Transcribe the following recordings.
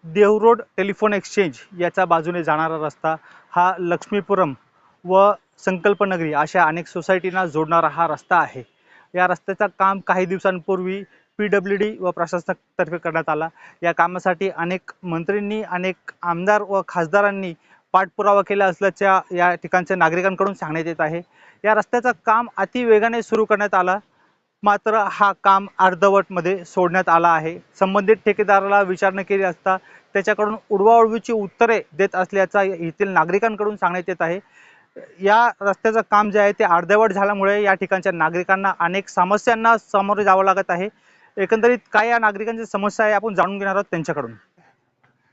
Dehu telephone exchange याच्या बाजूने जाणारा रस्ता हा लक्ष्मीपुरम व संकल्पनगरी अशा अनेक सोसायटींना जोडणारा हा रस्ता आहे। या रस्त्याचं काम काही दिवसांपूर्वी PWD व प्रशासनातर्फे करण्यात आला। या कामासाठी अनेक मंत्र्यांनी, अनेक आमदार व खासदारांनी पाठपुरावा केला असल्याच्या या ठिकाणच्या नागरिकांकडून सांगण्यात येत आहे। या रस्त्याचं काम अति वेगाने सुरू करण्यात आला, मात्र हा काम अर्धवटमध्ये सोडण्यात आला आहे। संबंधित ठेकेदाराला विचारणा केली असता त्याच्याकडून उडवाउडवीची उत्तरे देत असल्याचा येथील नागरिकांकडून सांगण्यात येत आहे। या रस्त्याचं काम जे आहे ते अर्धवट झाल्यामुळे या ठिकाणच्या नागरिकांना अनेक समस्यांना सामोरे जावं लागत आहे। एकंदरीत काय या नागरिकांची समस्या आहे आपण जाणून घेणार आहोत त्यांच्याकडून।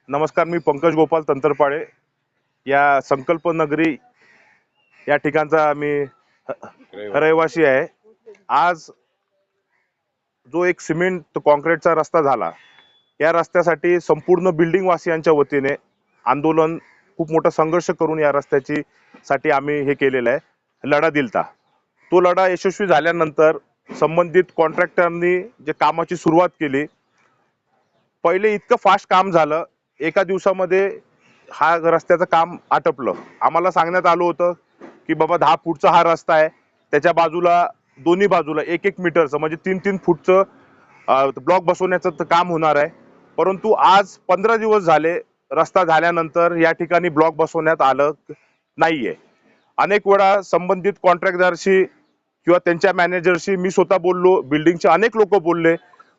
नमस्कार, मी पंकज गोपाल तंत्रपाळे या संकल्पनगरी या ठिकाणचा मी रहिवासी आहे। आज जो एक सिमेंट कॉन्क्रीटचा रस्ता झाला, या रस्त्यासाठी संपूर्ण बिल्डिंग वासियांच्या वतीने आंदोलन, खूप मोठा संघर्ष करून या रस्त्याची साठी आम्ही हे केलेलं आहे, लढा दिलता। तो लढा यशस्वी झाल्यानंतर संबंधित कॉन्ट्रॅक्टरनी जे कामाची सुरुवात केली, पहिले इतकं फास्ट काम झालं, एका दिवसामध्ये हा रस्त्याचं काम आटपलं। आम्हाला सांगण्यात आलं होतं की बाबा 10 फूटचा हा रस्ता आहे, त्याच्या बाजूला दोन्ही बाजूला 1-1 मीटरचं म्हणजे 3-3 फूटचं ब्लॉक बसवण्याचं काम होणार आहे। परंतु आज 15 दिवस झाले रस्ता झाल्यानंतर या ठिकाणी ब्लॉक बसवण्यात आलं नाहीये। अनेक वेळा संबंधित कॉन्ट्रॅक्टरशी किंवा त्यांच्या मॅनेजरशी मी स्वतः बोललो, बिल्डिंगचे अनेक लोक बोलले,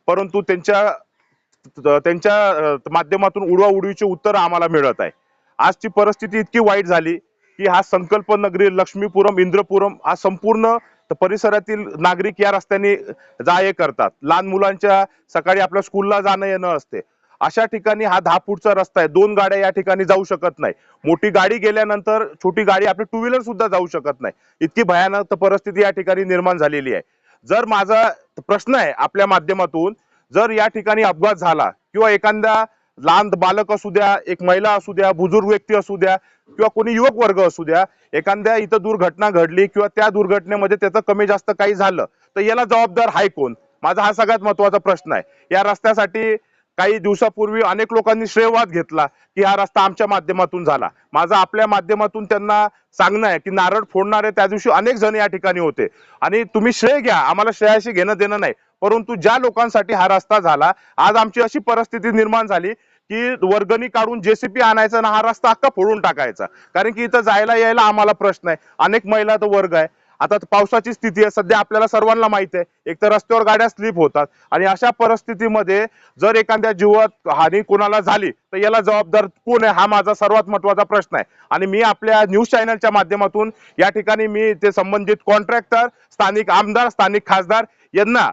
परंतु त्यांच्या माध्यमातून उडवाउडवीचे उत्तर आम्हाला मिळत आहे। आजची परिस्थिती इतकी वाईट झाली की हा संकल्पनगरी, लक्ष्मीपुरम, इंद्रपुरम हा संपूर्ण परिसरातील नागरिक या रस्त्याने जा-ये करतात। लहान मुलांच्या सकाळी आपल्या स्कूलला जाणं येणं असते, अशा ठिकाणी हा 10 फूटचा रस्ता आहे, 2 गाड्या या ठिकाणी जाऊ शकत नाही। मोठी गाडी गेल्यानंतर छोटी गाडी, आपली 2 व्हीलर सुद्धा जाऊ शकत नाही, इतकी भयानक परिस्थिती या ठिकाणी निर्माण झालेली आहे। जर माझा प्रश्न आहे आपल्या माध्यमातून, जर या ठिकाणी अपघात झाला किंवा एखादा लहान बालक असू द्या, एक महिला असू द्या, बुजुर्ग व्यक्ती असू द्या किंवा कोणी युवक वर्ग असू द्या, एखाद्या इथं दुर्घटना घडली किंवा त्या दुर्घटनेमध्ये त्याचं कमी जास्त काही झालं तर याला जबाबदार आहे कोण? माझा हा सगळ्यात महत्त्वाचा प्रश्न आहे। या रस्त्यासाठी काही दिवसापूर्वी अनेक लोकांनी श्रेयवाद घेतला की हा रस्ता आमच्या माध्यमातून झाला। माझा आपल्या माध्यमातून त्यांना सांगणं आहे की नारळ फोडणारे त्या दिवशी अनेक जण या ठिकाणी होते आणि तुम्ही श्रेय घ्या, आम्हाला श्रेयाशी घेणं देणं नाही, परंतु ज्या लोकांसाठी हा रस्ता झाला, आज आमची अशी परिस्थिती निर्माण झाली की वर्गणी काढून JCB आणायचा ना हा रस्ता अख्खा फोडून टाकायचा, कारण की इथं जायला यायला आम्हाला प्रश्न आहे। अनेक महिला तो वर्ग आहे, आता पावसाची स्थिती आहे सध्या, आपल्याला सर्वांना माहिती आहे, एक तर रस्त्यावर गाड्या स्लिप होतात आणि अशा परिस्थितीमध्ये जर एखाद्या जीवात हानी कोणाला झाली तर याला जबाबदार कोण आहे, हा माझा सर्वात महत्त्वाचा प्रश्न आहे। आणि मी आपल्या न्यूज चॅनलच्या माध्यमातून या ठिकाणी मी ते संबंधित कॉन्ट्रॅक्टर, स्थानिक आमदार, स्थानिक खासदार यांना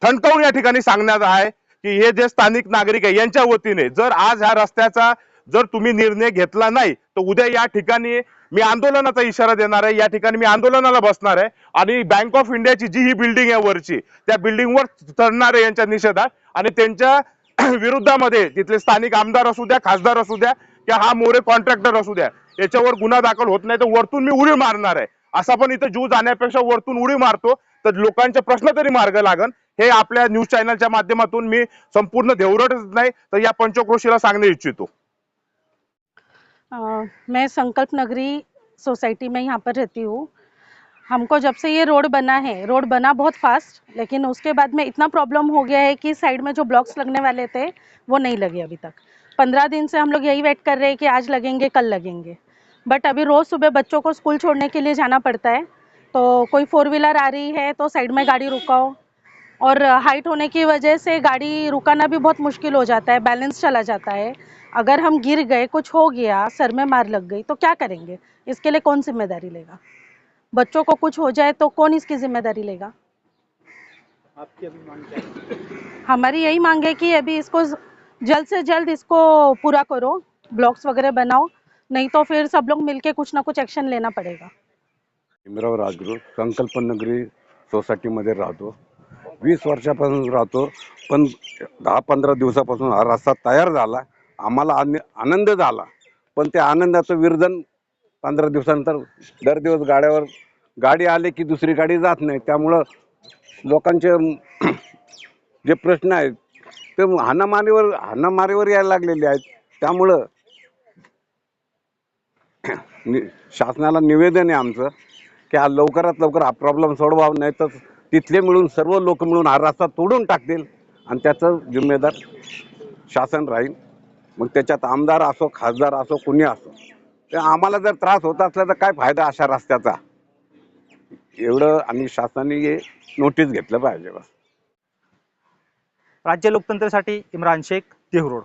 ठणकावून या ठिकाणी सांगण्यात आहे की हे जे स्थानिक नागरिक आहे यांच्या वतीने जर आज ह्या रस्त्याचा जर तुम्ही निर्णय घेतला नाही तर उद्या या ठिकाणी मी आंदोलनाचा इशारा देणार आहे। या ठिकाणी मी आंदोलनाला बसणार आहे आणि बँक ऑफ इंडियाची जी ही बिल्डिंग आहे वरची, त्या बिल्डिंगवर चढणार आहे यांच्या निषेधात आणि त्यांच्या विरुद्धामध्ये तिथले स्थानिक आमदार असू द्या, खासदार असू द्या किंवा हा मोरे कॉन्ट्रॅक्टर असू द्या, याच्यावर गुन्हा दाखल होत नाही तर वरतून मी उडी मारणार आहे। असा पण इथं जीव जाण्यापेक्षा वरतून उडी मारतो तर लोकांचे प्रश्न तरी मार्ग लागन, हे आपल्या न्यूज चॅनलच्या माध्यमातून मी संपूर्ण देवरटच नाही तर या पंचक्रोशीला सांगणे इच्छितो। मैं संकल्प नगरी सोसाइटी में यहाँ पर रहती हूँ। हमको जब से ये रोड बना है, रोड बना बहुत फास्ट, लेकिन उसके बाद में इतना प्रॉब्लम हो गया है कि साइड में जो ब्लॉक्स लगने वाले थे वो नहीं लगे अभी तक। 15 दिन से हम लोग यही वेट कर रहे हैं कि आज लगेंगे, कल लगेंगे, बट अभी रोज़ सुबह बच्चों को स्कूल छोड़ने के लिए जाना पड़ता है, तो कोई 4 व्हीलर आ रही है तो साइड में गाड़ी रुकाओ, और हाइट होने की वजह से गाड़ी रुकाना भी बहुत मुश्किल हो जाता है, बैलेंस चला जाता है। अगर हम गिर गए, कुछ हो गया, सर में मार लग गई तो क्या करेंगे? इसके लिए कौन जिम्मेदारी लेगा? बच्चों को कुछ हो जाए तो कौन इसकी जिम्मेदारी लेगा? आपकी अभी मांग क्या है? हमारी यही मांग है कि अभी इसको जल्द से जल्द इसको पूरा करो, ब्लॉक्स वगैरह बनाओ, नहीं तो फिर सब लोग मिलके कुछ ना कुछ एक्शन लेना पड़ेगा। भीमराव राजगुरू संकल्पनगरी सोसायटीमध्ये राहतो, 20 वर्षापासून राहतो, पण 10-15 दिवसापासून हा रस्ता तयार झाला, आम्हाला आनंद झाला, पण त्या आनंदाचं विरजन 15 दिवसानंतर दर दिवस गाडी आली की दुसरी गाडी जात नाही, त्यामुळं लोकांचे जे प्रश्न आहेत ते हाणामारीवर यायला लागलेले आहेत। त्यामुळं शासनाला निवेदन आहे आमचं की हा लवकरात लवकर हा प्रॉब्लेम सोडवावा, नाही तर तिथले मिळून सर्व लोक मिळून हा रस्ता तोडून टाकतील आणि त्याचं जिम्मेदार शासन राहील. मग त्याच्यात आमदार असो, खासदार असो, कुणी असो, ते आम्हाला जर त्रास होत असला तर काय फायदा अशा रस्त्याचा, एवढं आणि शासनाने हे नोटीस घेतलं पाहिजे बस. राज्य लोकतंत्रासाठी इम्रान शेख, देहू रोड.